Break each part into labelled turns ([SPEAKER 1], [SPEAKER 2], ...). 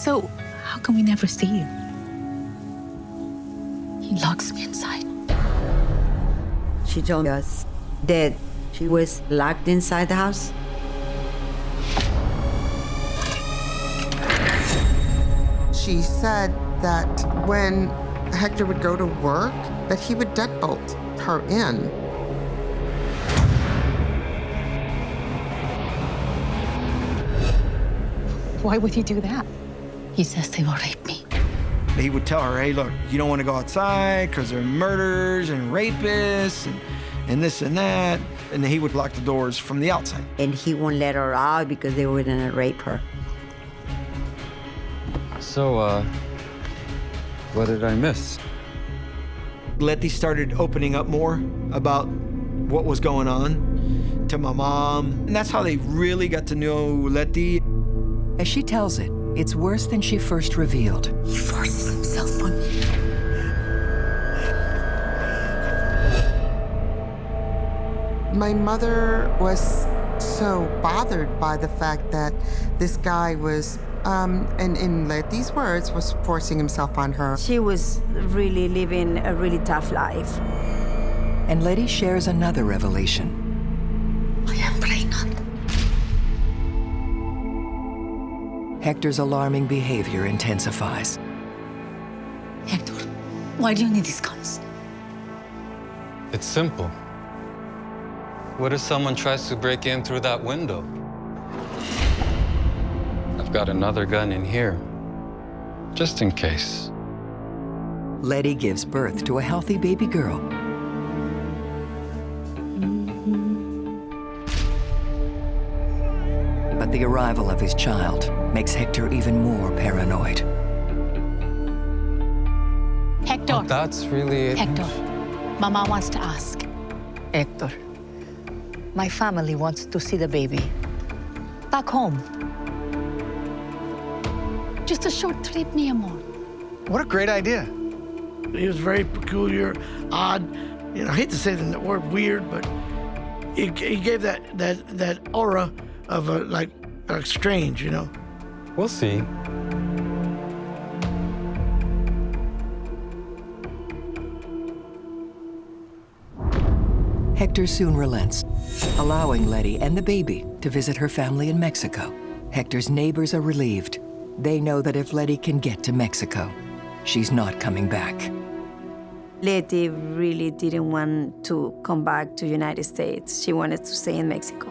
[SPEAKER 1] So, how can we never see you? He locks me inside.
[SPEAKER 2] She told us that she was locked inside the house.
[SPEAKER 3] She said that when Hector would go to work, that he would deadbolt her in.
[SPEAKER 1] Why would he do that? He says they will rape me.
[SPEAKER 4] He would tell her, hey, look, you don't want to go outside because there are murderers and rapists and this and that. And he would lock the doors from the outside.
[SPEAKER 2] And he won't let her out because they were gonna rape her.
[SPEAKER 5] So, what did I miss?
[SPEAKER 4] Letty started opening up more about what was going on to my mom. And that's how they really got to know Letty.
[SPEAKER 6] As she tells it, it's worse than she first revealed.
[SPEAKER 1] He forces himself on me.
[SPEAKER 3] My mother was so bothered by the fact that this guy was, and in Letty's words, was forcing himself on her.
[SPEAKER 2] She was really living a really tough life.
[SPEAKER 6] And Letty shares another revelation.
[SPEAKER 1] I am pregnant.
[SPEAKER 6] Hector's alarming behavior intensifies.
[SPEAKER 1] Hector, why do you need these guns?
[SPEAKER 5] It's simple. What if someone tries to break in through that window? I've got another gun in here, just in case.
[SPEAKER 6] Letty gives birth to a healthy baby girl. But the arrival of his child makes Hector even more paranoid.
[SPEAKER 1] Hector.
[SPEAKER 5] Oh, that's really it.
[SPEAKER 1] Hector, Mama wants to ask.
[SPEAKER 7] Hector, my family wants to see the baby. Back home.
[SPEAKER 1] Just a short trip, mi amor.
[SPEAKER 8] What a great idea.
[SPEAKER 9] He was very peculiar, odd. You know, I hate to say the word weird, but he gave that aura of like strange, you know.
[SPEAKER 5] We'll see.
[SPEAKER 6] Hector soon relents, allowing Letty and the baby to visit her family in Mexico. Hector's neighbors are relieved. They know that if Letty can get to Mexico, she's not coming back.
[SPEAKER 2] Letty really didn't want to come back to United States. She wanted to stay in Mexico.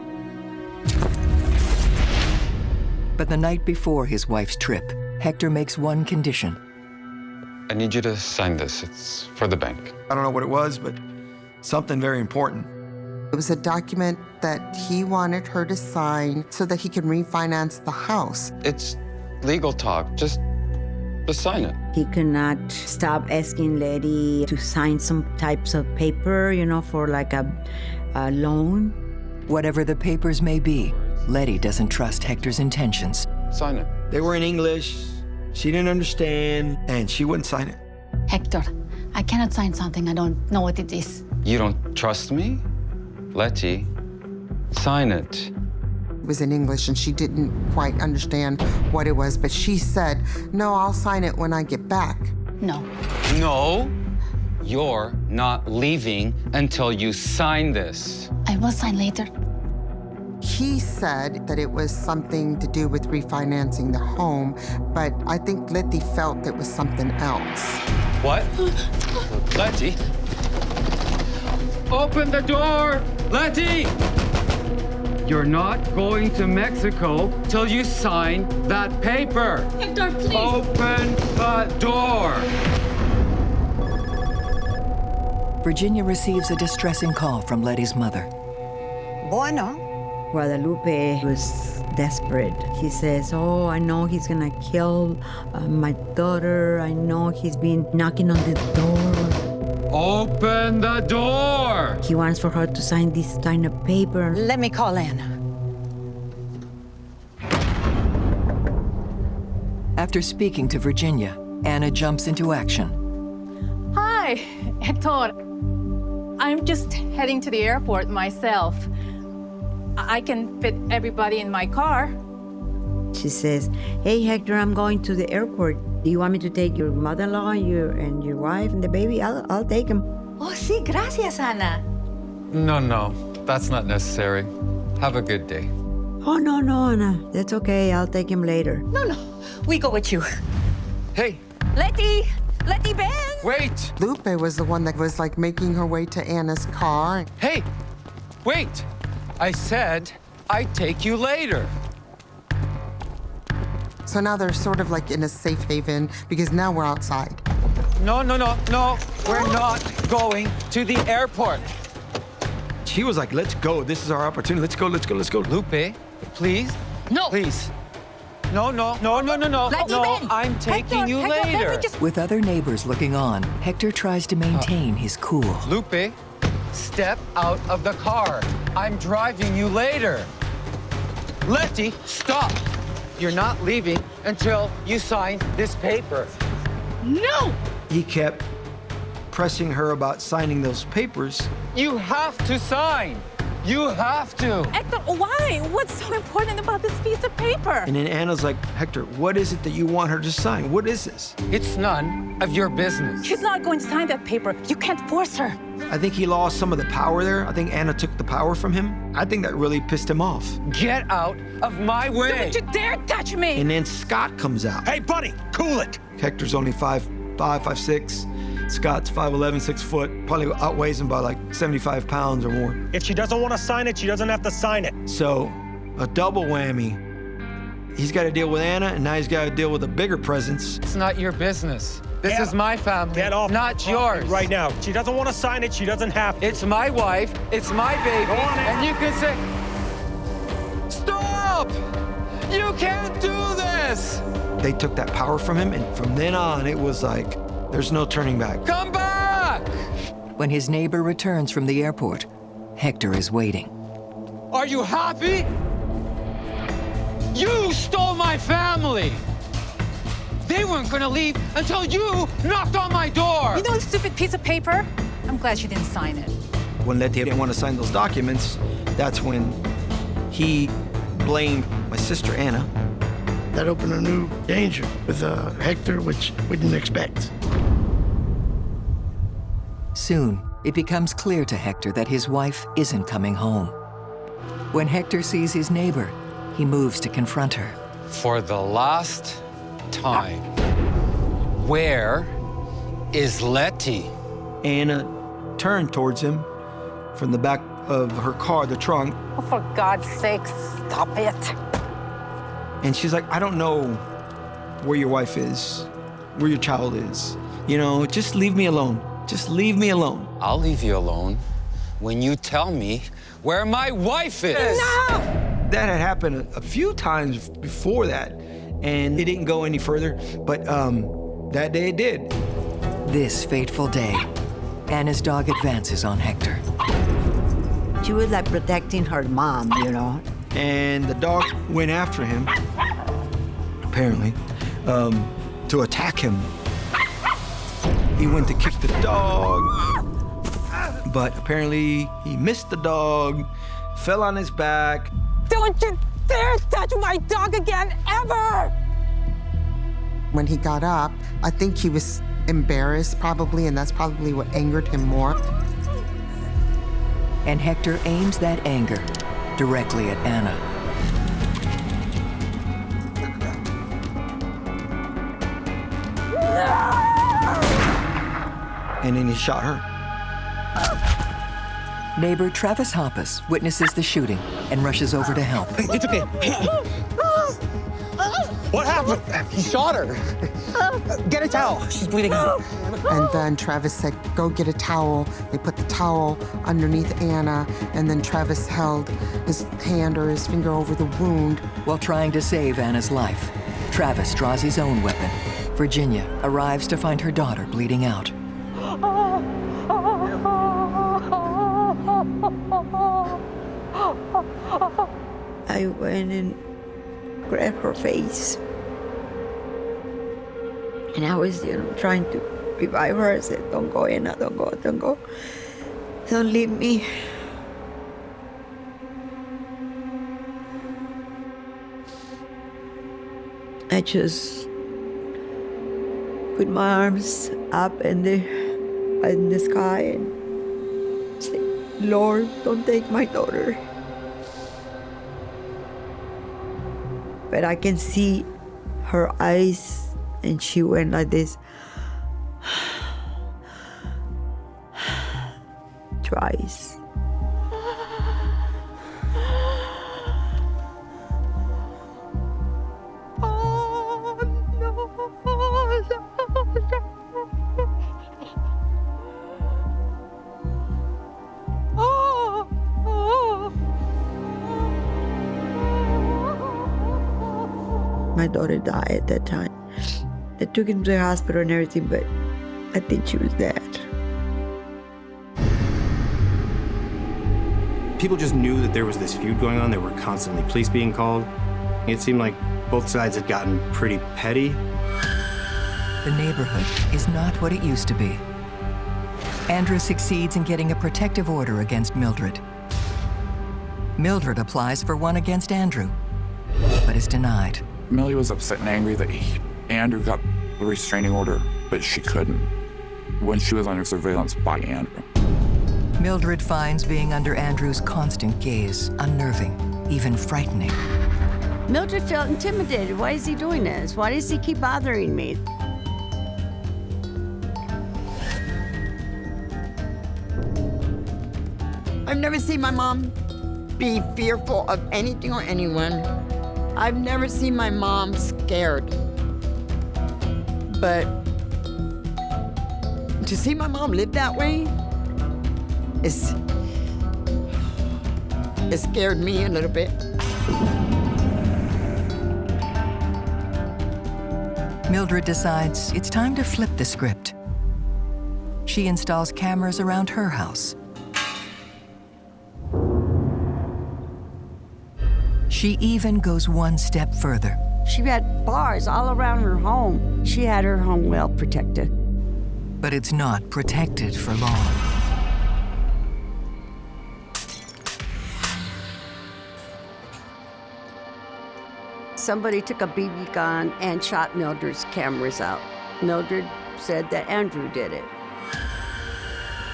[SPEAKER 6] But the night before his wife's trip, Hector makes one condition.
[SPEAKER 5] I need you to sign this. It's for the bank.
[SPEAKER 4] I don't know what it was, but something very important.
[SPEAKER 3] It was a document that he wanted her to sign so that he could refinance the house.
[SPEAKER 5] It's legal talk. Just sign it.
[SPEAKER 2] He could not stop asking Letty to sign some types of paper, you know, for like a loan.
[SPEAKER 6] Whatever the papers may be, Letty doesn't trust Hector's intentions.
[SPEAKER 5] Sign it.
[SPEAKER 4] They were in English. She didn't understand, and she wouldn't sign it.
[SPEAKER 1] Hector, I cannot sign something I don't know what it is.
[SPEAKER 5] You don't trust me? Letty, sign it.
[SPEAKER 3] It was in English, and she didn't quite understand what it was, but she said, no, I'll sign it when I get back.
[SPEAKER 1] No.
[SPEAKER 5] No, you're not leaving until you sign this.
[SPEAKER 1] I will sign later.
[SPEAKER 3] He said that it was something to do with refinancing the home, but I think Letty felt it was something else.
[SPEAKER 5] What? Letty? Open the door! Letty! You're not going to Mexico till you sign that paper.
[SPEAKER 1] Hector, please.
[SPEAKER 5] Open the door!
[SPEAKER 6] Virginia receives a distressing call from Letty's mother.
[SPEAKER 7] Bueno.
[SPEAKER 2] Guadalupe was desperate. He says, oh, I know he's gonna kill my daughter. I know he's been knocking on the door.
[SPEAKER 5] Open the door!
[SPEAKER 2] He wants for her to sign this kind of paper.
[SPEAKER 7] Let me call in.
[SPEAKER 6] After speaking to Virginia, Anna jumps into action.
[SPEAKER 10] Hi, Hector. I'm just heading to the airport myself. I can fit everybody in my car.
[SPEAKER 2] She says, hey, Hector, I'm going to the airport. Do you want me to take your mother-in-law and your wife and the baby? I'll take them.
[SPEAKER 7] Oh, sí, gracias, Ana.
[SPEAKER 5] No, that's not necessary. Have a good day.
[SPEAKER 2] Oh, no, Anna. That's okay. I'll take him later.
[SPEAKER 7] No, we go with you.
[SPEAKER 5] Hey,
[SPEAKER 7] Letty Ben.
[SPEAKER 5] wait!
[SPEAKER 3] Lupe was the one that was like making her way to Anna's car.
[SPEAKER 5] Hey, wait! I said I'd take you later.
[SPEAKER 3] So now they're sort of like in a safe haven because now we're outside.
[SPEAKER 5] No. We're not going to the airport.
[SPEAKER 4] She was like, let's go. This is our opportunity. Let's go.
[SPEAKER 5] Lupe, please?
[SPEAKER 7] No.
[SPEAKER 5] Please. No.
[SPEAKER 7] Letty Ben.
[SPEAKER 5] I'm taking
[SPEAKER 7] Hector,
[SPEAKER 5] you
[SPEAKER 7] Hector,
[SPEAKER 5] later.
[SPEAKER 7] Hector, just...
[SPEAKER 6] With other neighbors looking on, Hector tries to maintain his cool.
[SPEAKER 5] Lupe, step out of the car. I'm driving you later. Letty, stop. You're not leaving until you sign this paper.
[SPEAKER 10] No!
[SPEAKER 4] He kept pressing her about signing those papers.
[SPEAKER 5] You have to sign. You have to.
[SPEAKER 10] Hector, why? What's so important about this piece of paper?
[SPEAKER 4] And then Anna's like, Hector, what is it that you want her to sign? What is this?
[SPEAKER 5] It's none of your business.
[SPEAKER 10] She's not going to sign that paper. You can't force her.
[SPEAKER 4] I think he lost some of the power there. I think Anna took the power from him. I think that really pissed him off.
[SPEAKER 5] Get out of my way.
[SPEAKER 10] Don't you dare touch me!
[SPEAKER 4] And then Scott comes out.
[SPEAKER 11] Hey, buddy, cool it.
[SPEAKER 4] Hector's only 5'5", 5'6". Scott's 5'11", 6 foot. Probably outweighs him by like 75 pounds or more.
[SPEAKER 11] If she doesn't want to sign it, she doesn't have to sign it.
[SPEAKER 4] So, a double whammy. He's got to deal with Anna, and now he's got to deal with a bigger presence.
[SPEAKER 5] It's not your business. This is my family,
[SPEAKER 11] Get off.
[SPEAKER 5] not yours.
[SPEAKER 11] Right now. She doesn't want to sign it, she doesn't have to.
[SPEAKER 5] It's my wife, it's my baby,
[SPEAKER 11] Go on,
[SPEAKER 5] and you can say, stop! You can't do this!
[SPEAKER 4] They took that power from him, and from then on, it was like, there's no turning back.
[SPEAKER 5] Come back!
[SPEAKER 6] When his neighbor returns from the airport, Hector is waiting.
[SPEAKER 5] Are you happy? You stole my family! They weren't gonna leave until you knocked on my door!
[SPEAKER 10] You know the stupid piece of paper? I'm glad she didn't sign it.
[SPEAKER 4] When Letty didn't want to sign those documents, that's when he blamed my sister Anna.
[SPEAKER 9] That opened a new danger with Hector, which we didn't expect.
[SPEAKER 6] Soon, it becomes clear to Hector that his wife isn't coming home. When Hector sees his neighbor, he moves to confront her.
[SPEAKER 5] For the last time, where is Letty?
[SPEAKER 4] Anna turned towards him from the back of her car, the trunk,
[SPEAKER 10] Oh, for God's sake, stop it.
[SPEAKER 4] and she's like, I don't know where your wife is, where your child is. You know, just leave me alone. Just leave me alone.
[SPEAKER 5] I'll leave you alone when you tell me where my wife is.
[SPEAKER 10] No!
[SPEAKER 4] That had happened a few times before that, and it didn't go any further, but that day it did.
[SPEAKER 6] This fateful day, Anna's dog advances on Hector.
[SPEAKER 2] She was like protecting her mom, you know.
[SPEAKER 4] And the dog went after him, apparently, to attack him. He went to kick the dog, but apparently he missed the dog, fell on his back.
[SPEAKER 10] Don't you dare touch my dog again, ever!
[SPEAKER 3] When he got up, I think he was embarrassed probably, and that's probably what angered him more.
[SPEAKER 6] And Hector aims that anger directly at Anna.
[SPEAKER 4] And then he shot her.
[SPEAKER 6] Neighbor Travis Hoppus witnesses the shooting and rushes over to help.
[SPEAKER 11] It's okay. What happened? He shot her. Get a towel. She's bleeding out.
[SPEAKER 3] And then Travis said, go get a towel. They put the towel underneath Anna, and then Travis held his hand or his finger over the wound.
[SPEAKER 6] While trying to save Anna's life, Travis draws his own weapon. Virginia arrives to find her daughter bleeding out.
[SPEAKER 2] I went and grabbed her face. And I was, trying to revive her. I said, don't go, Anna, don't go, don't go. Don't leave me. I just put my arms up in the sky and say, Lord, don't take my daughter. But I can see her eyes, and she went like this. Twice. My daughter died at that time. They took him to the hospital and everything, but I think she was dead.
[SPEAKER 12] People just knew that there was this feud going on. There were constantly police being called. It seemed like both sides had gotten pretty petty.
[SPEAKER 6] The neighborhood is not what it used to be. Andrew succeeds in getting a protective order against Mildred. Mildred applies for one against Andrew, but is denied.
[SPEAKER 13] Millie was upset and angry that Andrew got a restraining order, but she couldn't when she was under surveillance by Andrew.
[SPEAKER 6] Mildred finds being under Andrew's constant gaze unnerving, even frightening.
[SPEAKER 2] Mildred felt intimidated. Why is he doing this? Why does he keep bothering me?
[SPEAKER 10] I've never seen my mom be fearful of anything or anyone. I've never seen my mom scared. But to see my mom live that way, it scared me a little bit.
[SPEAKER 6] Mildred decides it's time to flip the script. She installs cameras around her house. She even goes one step further.
[SPEAKER 2] She had bars all around her home. She had her home well protected.
[SPEAKER 6] But it's not protected for long.
[SPEAKER 2] Somebody took a BB gun and shot Mildred's cameras out. Mildred said that Andrew did it.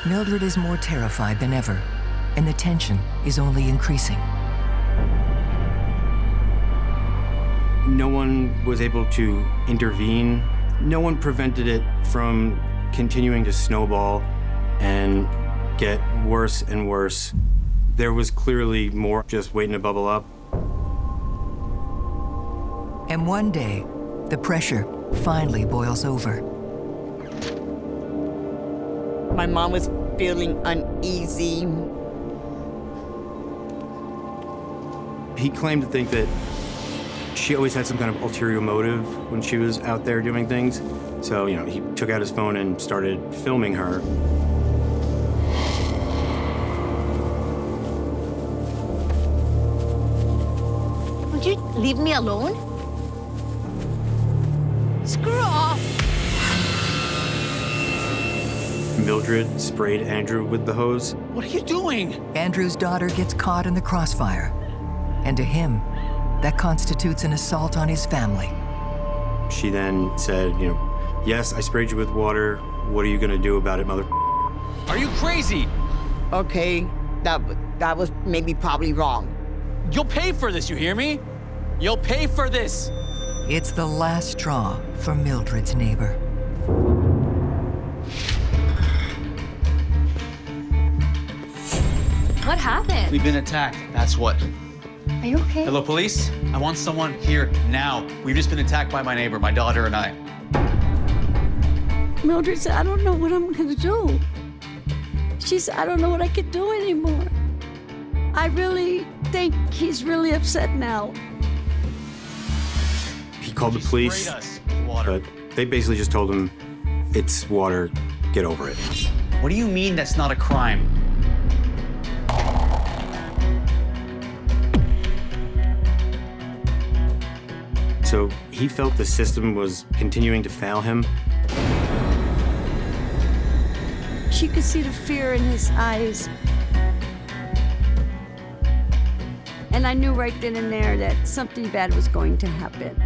[SPEAKER 6] Mildred is more terrified than ever, and the tension is only increasing.
[SPEAKER 12] No one was able to intervene. No one prevented it from continuing to snowball and get worse and worse. There was clearly more just waiting to bubble up.
[SPEAKER 6] And one day, the pressure finally boils over.
[SPEAKER 10] My mom was feeling uneasy.
[SPEAKER 12] He claimed to think that she always had some kind of ulterior motive when she was out there doing things. So, he took out his phone and started filming her.
[SPEAKER 1] Would you leave me alone? Screw off!
[SPEAKER 12] Mildred sprayed Andrew with the hose.
[SPEAKER 11] What are you doing?
[SPEAKER 6] Andrew's daughter gets caught in the crossfire. And to him, that constitutes an assault on his family.
[SPEAKER 12] She then said, yes, I sprayed you with water. What are you gonna do about it, mother?
[SPEAKER 11] Are you crazy?
[SPEAKER 10] Okay, that was maybe probably wrong.
[SPEAKER 11] You'll pay for this, you hear me? You'll pay for this.
[SPEAKER 6] It's the last straw for Mildred's neighbor.
[SPEAKER 1] What happened?
[SPEAKER 11] We've been attacked, that's what.
[SPEAKER 1] Are you okay?
[SPEAKER 11] Hello, police? I want someone here now. We've just been attacked by my neighbor, my daughter and I.
[SPEAKER 2] Mildred said, I don't know what I'm gonna do. She said, I don't know what I can do anymore. I really think he's really upset now.
[SPEAKER 12] He called the police, but they basically just told him, it's water, get over it.
[SPEAKER 11] What do you mean that's not a crime?
[SPEAKER 12] So he felt the system was continuing to fail him.
[SPEAKER 2] She could see the fear in his eyes. And I knew right then and there that something bad was going to happen.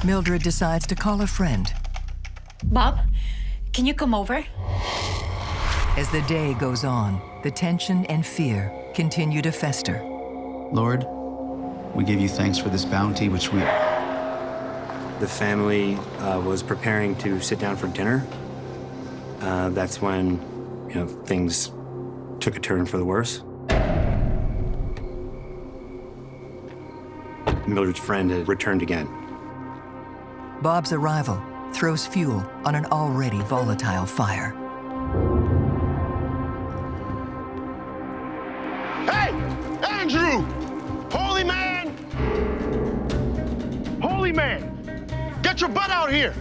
[SPEAKER 6] Mildred decides to call a friend.
[SPEAKER 14] Bob, can you come over?
[SPEAKER 6] As the day goes on, the tension and fear continue to fester.
[SPEAKER 15] Lord, we give you thanks for this bounty which we...
[SPEAKER 12] The family was preparing to sit down for dinner. That's when, things took a turn for the worse. Mildred's friend had returned again.
[SPEAKER 6] Bob's arrival throws fuel on an already volatile fire.
[SPEAKER 16] Hey, Andrew! Holy man! Holy man! Get your butt out here!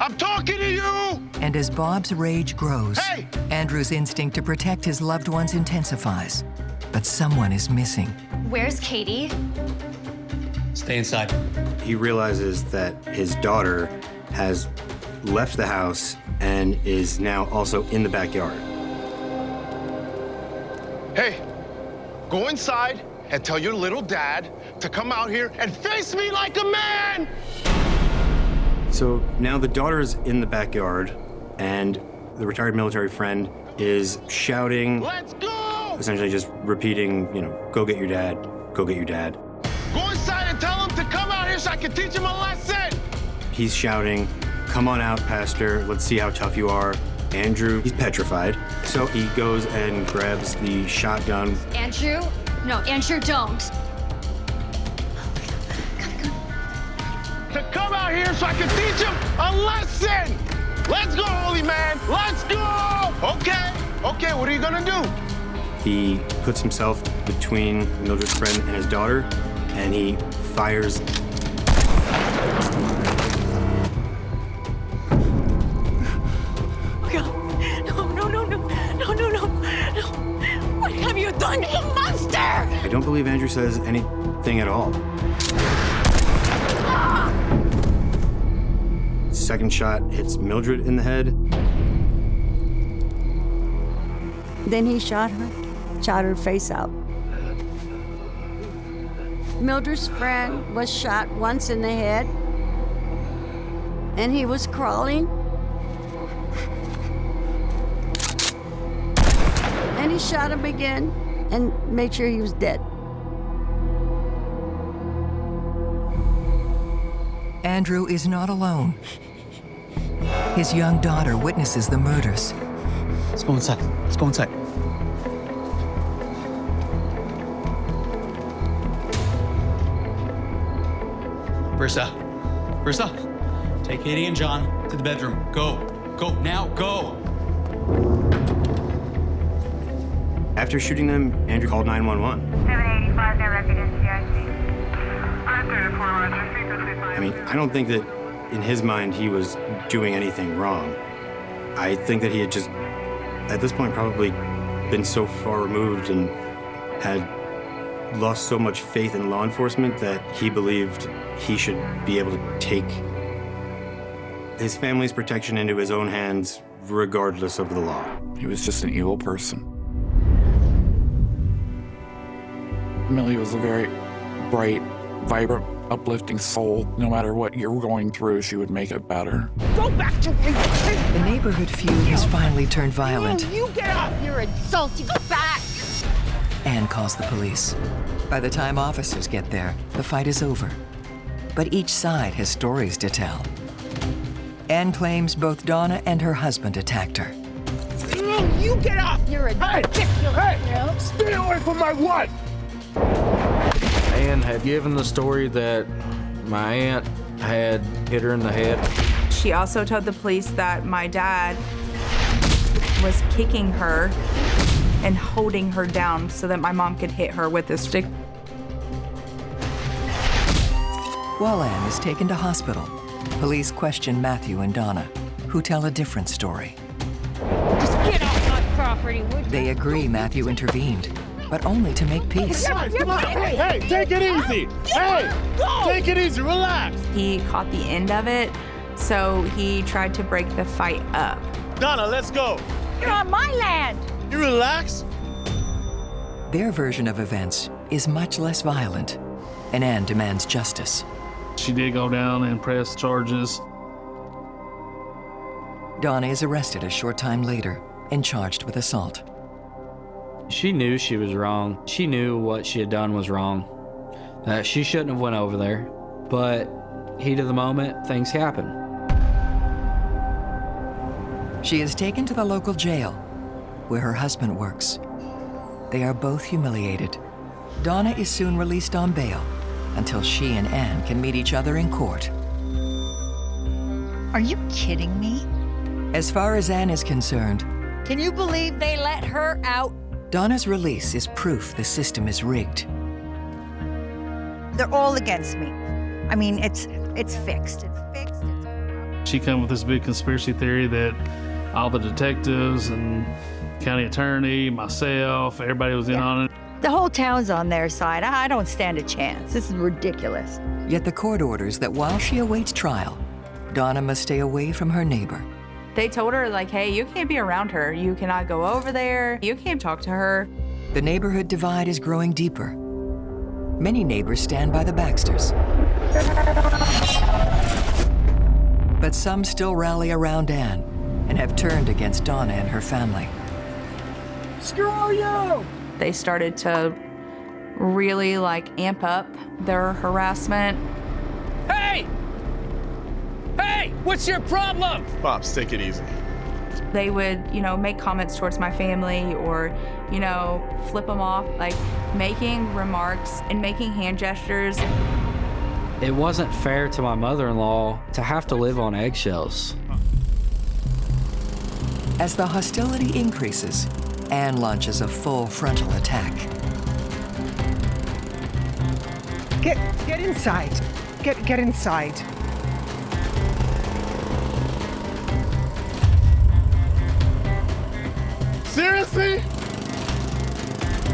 [SPEAKER 16] I'm talking to you!
[SPEAKER 6] And as Bob's rage grows,
[SPEAKER 16] hey!
[SPEAKER 6] Andrew's instinct to protect his loved ones intensifies. But someone is missing.
[SPEAKER 14] Where's Katie?
[SPEAKER 11] Stay inside.
[SPEAKER 12] He realizes that his daughter has left the house and is now also in the backyard.
[SPEAKER 16] Hey, go inside and tell your little dad to come out here and face me like a man!
[SPEAKER 12] So now the daughter's in the backyard, and the retired military friend is shouting,
[SPEAKER 16] "Let's go!"
[SPEAKER 12] Essentially just repeating, go get your dad, go get your dad.
[SPEAKER 16] Go inside and tell him to come out here so I can teach him a lesson!
[SPEAKER 12] He's shouting, "Come on out, Pastor, let's see how tough you are." Andrew, he's petrified, so he goes and grabs the shotgun.
[SPEAKER 14] Andrew? No, Andrew, don't.
[SPEAKER 16] To come out here so I can teach him a lesson! Let's go, holy man! Let's go! Okay, what are you gonna do?
[SPEAKER 12] He puts himself between Mildred's friend and his daughter, and he fires.
[SPEAKER 14] No. What have you done, you monster?
[SPEAKER 12] I don't believe Andrew says anything at all. Second shot hits Mildred in the head.
[SPEAKER 2] Then he shot her face out. Mildred's friend was shot once in the head, and he was crawling. And he shot him again and made sure he was dead.
[SPEAKER 6] Andrew is not alone. His young daughter witnesses the murders.
[SPEAKER 11] Let's go inside. Versa, take Katie and John to the bedroom. Go, now, go.
[SPEAKER 12] After shooting them, Andrew called 911.
[SPEAKER 17] 785, no residence, CIC.
[SPEAKER 12] I mean, I don't think that in his mind he was doing anything wrong. I think that he had just, at this point, probably been so far removed and had lost so much faith in law enforcement that he believed he should be able to take his family's protection into his own hands regardless of the law.
[SPEAKER 13] He was just an evil person. Millie was a very bright, vibrant, uplifting soul. No matter what you're going through, she would make it better.
[SPEAKER 17] Go back to me!
[SPEAKER 6] The neighborhood feud has finally turned violent.
[SPEAKER 17] You get off your insulting back!
[SPEAKER 6] Anne calls the police. By the time officers get there, the fight is over. But each side has stories to tell. Anne claims both Donna and her husband attacked her.
[SPEAKER 17] You get off! You're a ridiculous.
[SPEAKER 16] Hey! Stay away from my wife!
[SPEAKER 18] Anne had given the story that my aunt had hit her in the head.
[SPEAKER 19] She also told the police that my dad was kicking her and holding her down so that my mom could hit her with a stick.
[SPEAKER 6] While Anne is taken to hospital, police question Matthew and Donna, who tell a different story.
[SPEAKER 17] Just get off my property, would you?
[SPEAKER 6] They agree Matthew intervened, but only to make peace.
[SPEAKER 16] Guys, come on! Hey, take it easy! Hey! Take it easy, relax!
[SPEAKER 19] He caught the end of it, so he tried to break the fight up.
[SPEAKER 16] Donna, let's go!
[SPEAKER 17] You're on my land!
[SPEAKER 16] You relax?
[SPEAKER 6] Their version of events is much less violent, and Anne demands justice.
[SPEAKER 20] She did go down and press charges.
[SPEAKER 6] Donna is arrested a short time later and charged with assault.
[SPEAKER 18] She knew she was wrong. She knew what she had done was wrong. That she shouldn't have went over there. But heat of the moment, things happen.
[SPEAKER 6] She is taken to the local jail, where her husband works. They are both humiliated. Donna is soon released on bail until she and Anne can meet each other in court.
[SPEAKER 7] Are you kidding me?
[SPEAKER 6] As far as Anne is concerned,
[SPEAKER 7] Can you believe they let her out?
[SPEAKER 6] Donna's release is proof the system is rigged.
[SPEAKER 7] They're all against me. I mean, it's fixed. It's fixed.
[SPEAKER 20] She come with this big conspiracy theory that all the detectives and county attorney, myself, everybody was in on it.
[SPEAKER 7] The whole town's on their side. I don't stand a chance. This is ridiculous.
[SPEAKER 6] Yet the court orders that while she awaits trial, Donna must stay away from her neighbor.
[SPEAKER 19] They told her, like, hey, you can't be around her. You cannot go over there. You can't talk to her.
[SPEAKER 6] The neighborhood divide is growing deeper. Many neighbors stand by the Baxters. But some still rally around Anne and have turned against Donna and her family.
[SPEAKER 7] Screw you!
[SPEAKER 19] They started to really, amp up their harassment.
[SPEAKER 11] Hey! Hey! What's your problem?
[SPEAKER 16] Pops, take it easy.
[SPEAKER 19] They would, make comments towards my family or, flip them off, making remarks and making hand gestures.
[SPEAKER 18] It wasn't fair to my mother-in-law to have to live on eggshells.
[SPEAKER 6] As the hostility increases, Anne launches a full frontal attack.
[SPEAKER 17] Get inside. Get inside.
[SPEAKER 16] Seriously?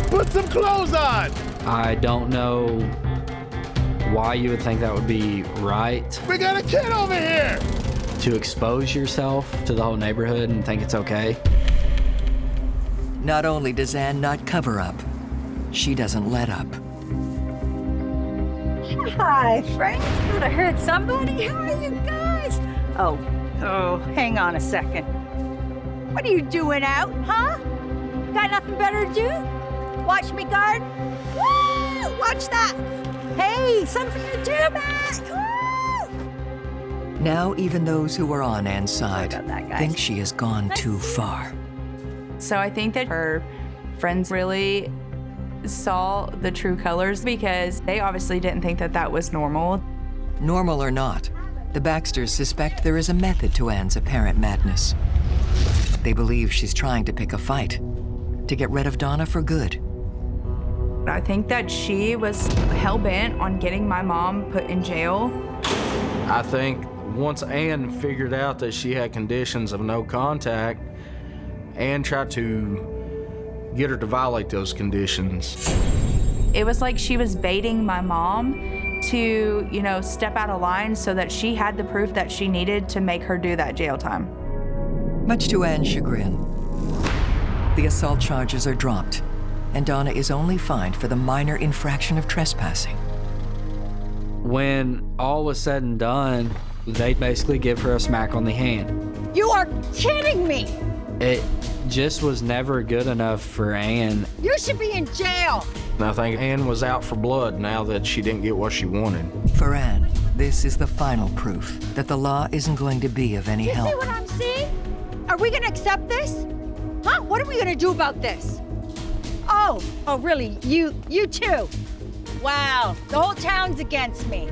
[SPEAKER 16] Put some clothes on.
[SPEAKER 18] I don't know why you would think that would be right.
[SPEAKER 16] We got a kid over here.
[SPEAKER 18] To expose yourself to the whole neighborhood and think it's okay.
[SPEAKER 6] Not only does Anne not cover up, she doesn't let up.
[SPEAKER 7] Hi, Frank. Could have heard somebody. How are you guys? Oh, hang on a second. What are you doing out, huh? Got nothing better to do? Watch me guard? Woo! Watch that! Hey, something to do, man! Woo!
[SPEAKER 6] Now even those who are on Anne's side think she has gone too far.
[SPEAKER 19] So I think that her friends really saw the true colors because they obviously didn't think that that was normal.
[SPEAKER 6] Normal or not, the Baxters suspect there is a method to Anne's apparent madness. They believe she's trying to pick a fight, to get rid of Donna for good.
[SPEAKER 19] I think that she was hell-bent on getting my mom put in jail.
[SPEAKER 18] I think once Anne figured out that she had conditions of no contact, Anne tried to get her to violate those conditions.
[SPEAKER 19] It was like she was baiting my mom to, step out of line so that she had the proof that she needed to make her do that jail time.
[SPEAKER 6] Much to Anne's chagrin, the assault charges are dropped, and Donna is only fined for the minor infraction of trespassing.
[SPEAKER 18] When all was said and done, they basically give her a smack on the hand.
[SPEAKER 7] You are kidding me!
[SPEAKER 18] It just was never good enough for Anne.
[SPEAKER 7] You should be in jail!
[SPEAKER 18] I think Anne was out for blood now that she didn't get what she wanted.
[SPEAKER 6] For Anne, this is the final proof that the law isn't going to be of any help.
[SPEAKER 7] You see what I'm seeing? Are we gonna accept this? Huh? What are we gonna do about this? Oh, really? You too? Wow, the whole town's against me.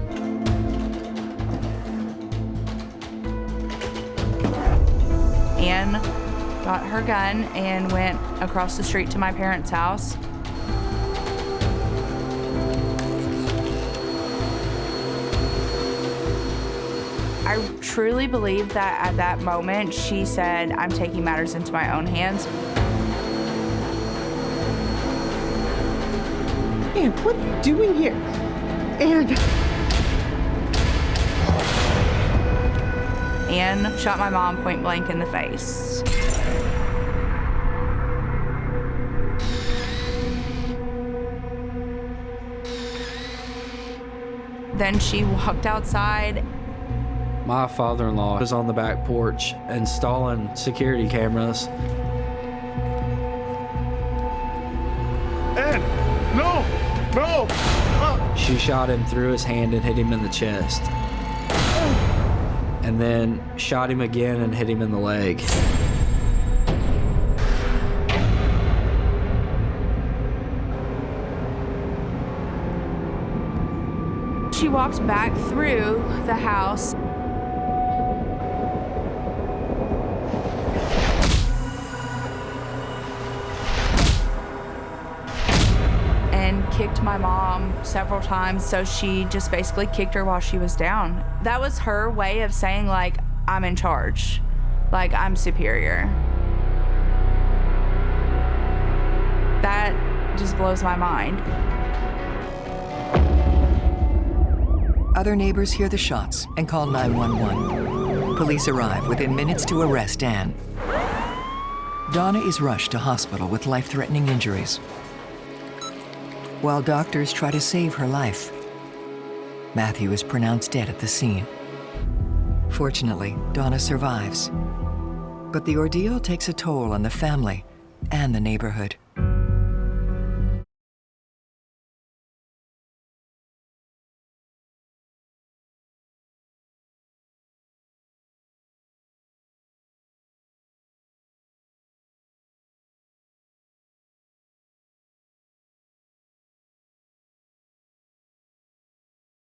[SPEAKER 19] Anne got her gun and went across the street to my parents' house. I truly believe that at that moment, she said, I'm taking matters into my own hands.
[SPEAKER 17] Anne, what are you doing here?
[SPEAKER 19] Anne shot my mom point blank in the face. Then she walked outside.
[SPEAKER 18] My father-in-law was on the back porch installing security cameras.
[SPEAKER 16] Ed, no, no.
[SPEAKER 18] She shot him through his hand and hit him in the chest. And then shot him again and hit him in the leg.
[SPEAKER 19] She walked back through the house. And kicked my mom several times, so she just basically kicked her while she was down. That was her way of saying, like, I'm in charge, like, I'm superior. That just blows my mind.
[SPEAKER 6] Other neighbors hear the shots and call 911. Police arrive within minutes to arrest Ann. Donna is rushed to hospital with life-threatening injuries, while doctors try to save her life. Matthew is pronounced dead at the scene. Fortunately, Donna survives, but the ordeal takes a toll on the family and the neighborhood.